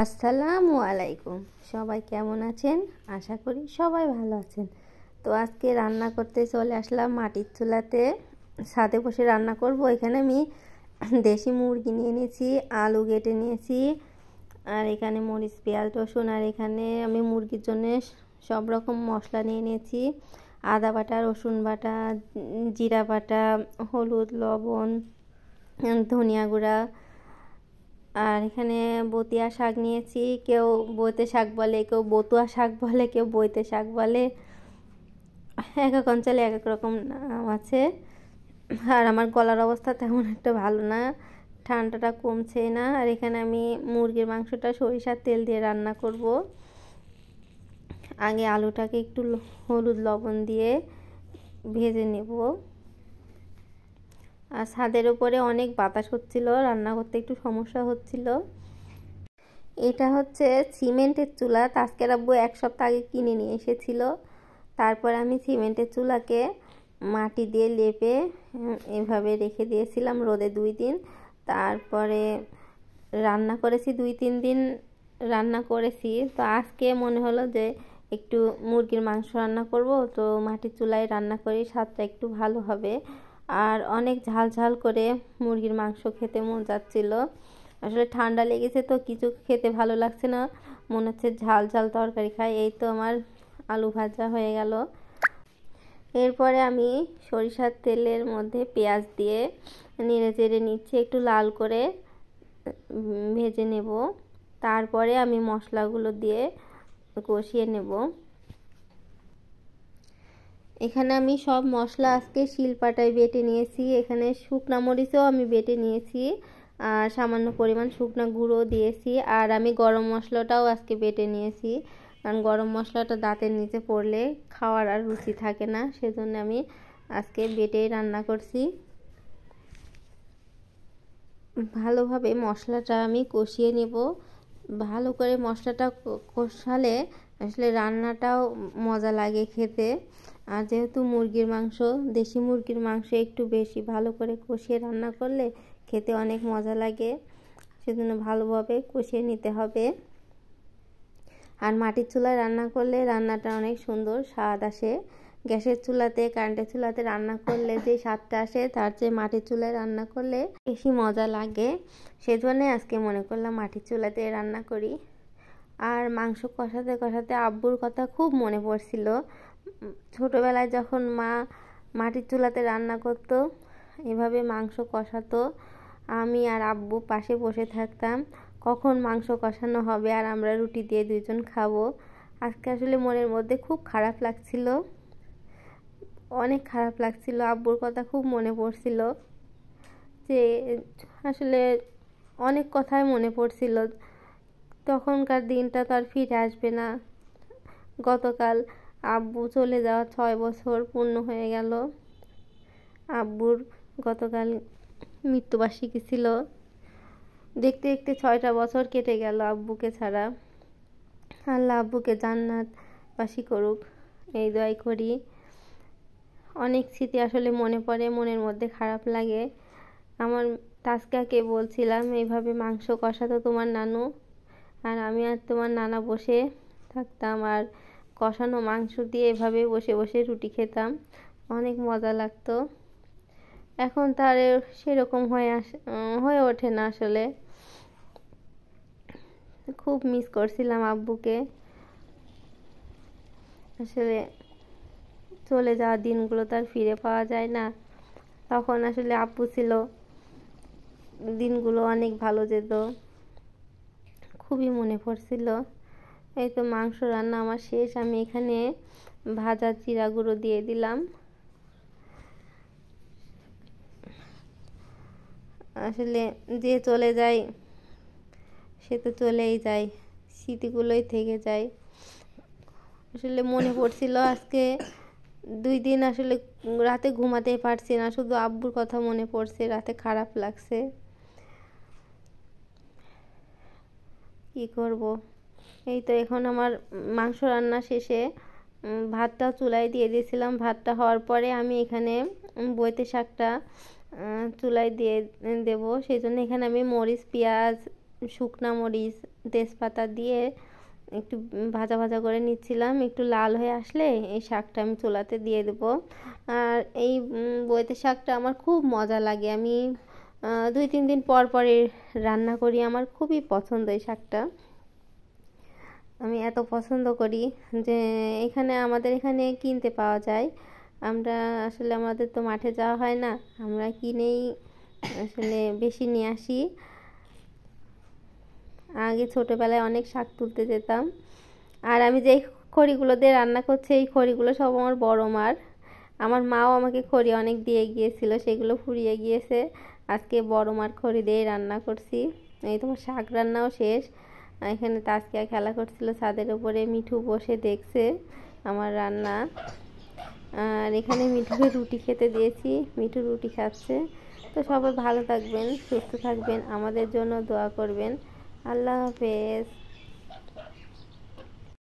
আসসালামু আলাইকুম। সবাই কেমন আছেন? আশা করি সবাই ভালো আছেন। তো আজকে রান্না করতে চলে আসলাম মাটির চুলাতে। ছাদে বসে রান্না করব। এখানে আমি দেশি মুরগি নিয়ে নিয়েছি, আলু কেটে নিয়েছি, আর এখানে মরিচ, পেঁয়াজ, রসুন, আর এখানে আমি মুরগির জন্য সব রকম মশলা নিয়ে নিয়েছি। আদা বাটা, রসুন বাটা, জিরা বাটা, হলুদ, লবণ, ধনিয়া গুঁড়া, আর এখানে বতিয়া শাক নিয়েছি। কেউ বইতে শাক বলে, কেউ বতুয়া শাক বলে, কেউ বইতে শাক বলে। এক এক অঞ্চলে এক এক রকম নাম আছে। আর আমার গলার অবস্থা তেমন একটা ভালো না, ঠান্ডাটা কমছে না। আর এখানে আমি মুরগির মাংসটা সরিষার তেল দিয়ে রান্না করব। আগে আলুটাকে একটু হলুদ লবণ দিয়ে ভেজে নেব। আর ছাদের উপরে অনেক বাতাস হচ্ছিল, রান্না করতে একটু সমস্যা হচ্ছিল। এটা হচ্ছে সিমেন্টের চুলা। আজকের আব্বু এক সপ্তাহ আগে কিনে নিয়ে এসেছিল। তারপর আমি সিমেন্টের চুলাকে মাটি দিয়ে লেপে এভাবে রেখে দিয়েছিলাম রোদে 2 দিন। তারপরে রান্না করেছি, 2-3 দিন রান্না করেছি। তো আজকে মনে হলো যে একটু মুরগির মাংস রান্না করব, তো মাটির চুলায় রান্না করি, স্বাদটা একটু ভালো হবে। আর অনেক ঝাল ঝাল করে মুরগির মাংস খেতে মন যাচ্ছিল। আসলে ঠান্ডা লেগেছে তো কিছু খেতে ভালো লাগছে না, মনে হচ্ছে ঝাল ঝাল তরকারি খাই। এই তো আমার আলু ভাজা হয়ে গেল। এরপরে আমি সরিষার তেলের মধ্যে পেঁয়াজ দিয়ে নেড়ে চেড়ে নিচ্ছি, একটু লাল করে ভেজে নেব। তারপরে আমি মশলাগুলো দিয়ে কষিয়ে নেব। এখানে আমি সব মশলা আজকে শিলপাটায় বেটে নিয়েছি। এখানে শুকনা মরিচও আমি বেটে নিয়েছি, আর সামান্য পরিমাণ শুকনা গুঁড়ো দিয়েছি। আর আমি গরম মশলাটাও আজকে বেটে নিয়েছি, কারণ গরম মশলাটা দাঁতের নিচে পড়লে খাওয়ার আর রুচি থাকে না, সেজন্য আমি আজকে বেটেই রান্না করছি। ভালোভাবে মশলাটা আমি কষিয়ে নেব। ভালো করে মশলাটা কষালে আসলে রান্নাটাও মজা লাগে খেতে। আর যেহেতু মুরগির মাংস, দেশি মুরগির মাংস একটু বেশি ভালো করে কষিয়ে রান্না করলে খেতে অনেক মজা লাগে, সেজন্য ভালোভাবে কষিয়ে নিতে হবে। আর মাটির চুলায় রান্না করলে রান্নাটা অনেক সুন্দর স্বাদ আসে। গ্যাসের চুলাতে, কারেন্টের চুলাতে রান্না করলে যে স্বাদটা আসে, তার চেয়ে মাটির চুলায় রান্না করলে বেশি মজা লাগে। সেজন্য আজকে মনে করলাম মাটির চুলাতে রান্না করি। আর মাংস কষাতে কষাতে আব্বুর কথা খুব মনে পড়ছিল। ছোটোবেলায় যখন মা মাটির চুলাতে রান্না করতো, এভাবে মাংস কষাতো, আমি আর আব্বু পাশে বসে থাকতাম, কখন মাংস কষানো হবে আর আমরা রুটি দিয়ে 2 জন খাবো। আজকে আসলে মনের মধ্যে খুব খারাপ লাগছিল, অনেক খারাপ লাগছিল। আব্বুর কথা খুব মনে পড়ছিল, যে আসলে অনেক কথাই মনে পড়ছিল। তখনকার দিনটা তো আর ফিরে আসবে না। গতকাল আব্বু চলে যাওয়া 6 বছর পূর্ণ হয়ে গেল। আব্বুর গতকাল মৃত্যুবার্ষিকী ছিল। দেখতে দেখতে 6টা বছর কেটে গেল আব্বুকে ছাড়া। আল্লাহ আব্বুকে জান্নাতবাসী করুক, এই দোয়াই করি। অনেক স্মৃতি আসলে মনে পড়ে, মনের মধ্যে খারাপ লাগে। আমার তাসকাকে বলছিলাম, এইভাবে মাংস কষাতো তোমার নানু, আর আমি আর তোমার নানা বসে থাকতাম, আর কষানো মাংস দিয়ে এভাবে বসে বসে রুটি খেতাম, অনেক মজা লাগতো। এখন তার সেরকম হয়ে ওঠে না। আসলে খুব মিস করছিলাম আব্বুকে। আসলে চলে যাওয়া দিনগুলো তার ফিরে পাওয়া যায় না। তখন আসলে আব্বু ছিল, দিনগুলো অনেক ভালো যেত, খুবই মনে পড়ছিল। এই তো মাংস রান্না আমার শেষ। আমি এখানে ভাজা জিরা গুঁড়ো দিয়ে দিলাম। আসলে যে চলে যায় সে তো চলেই যায়, স্মৃতিগুলোই থেকে যায়। আসলে মনে পড়ছিল আজকে 2 দিন আসলে রাতে ঘুমাতেই পারছি না, শুধু আব্বুর কথা মনে পড়ছে, রাতে খারাপ লাগছে। কি করব। এই তো এখন আমার মাংস রান্না শেষে ভাতটা চুলায় দিয়ে দিয়েছিলাম। ভাতটা হওয়ার পরে আমি এখানে বইতে শাকটা চুলায় দিয়ে দেব। সেই জন্য এখানে আমি মরিচ, পেঁয়াজ, শুকনা মরিচ তেজপাতা দিয়ে একটু ভাজা ভাজা করে নিচ্ছিলাম। একটু লাল হয়ে আসলে এই শাকটা আমি চুলাতে দিয়ে দেবো। আর এই বৈতে শাকটা আমার খুব মজা লাগে, আমি 2-3 দিন পর পরে রান্না করি, আমার খুবই পছন্দ এই শাকটা। আমি এত পছন্দ করি যে আমাদের এখানে কিনতে পাওয়া যায়। আমরা আসলে আমাদের তো মাঠে যাওয়া হয় না, আমরা কিনেই আসলে বেশি নিয়ে আসি। আগে ছোটোবেলায় অনেক শাক তুলতে যেতাম। আর আমি যেই খড়িগুলো দিয়ে রান্না করছি এই খড়িগুলো সব আমার বড় মার। আমার মাও আমাকে খড়ি অনেক দিয়ে গিয়েছিল, সেগুলো ফুরিয়ে গিয়েছে। আজকে বড় মার খড়ি দিয়ে রান্না করছি। এই তোমার শাক রান্নাও শেষ। এখানে তাসকিয়া খেলা করছিল ছাদের উপরে, মিঠু বসে দেখছে আমার রান্না। আর এখানে মিঠুকে রুটি খেতে দিয়েছি, মিঠু রুটি খাচ্ছে। তো সবাই ভালো থাকবেন, সুস্থ থাকবেন, আমাদের জন্য দোয়া করবেন। আল্লাহ হাফেজ।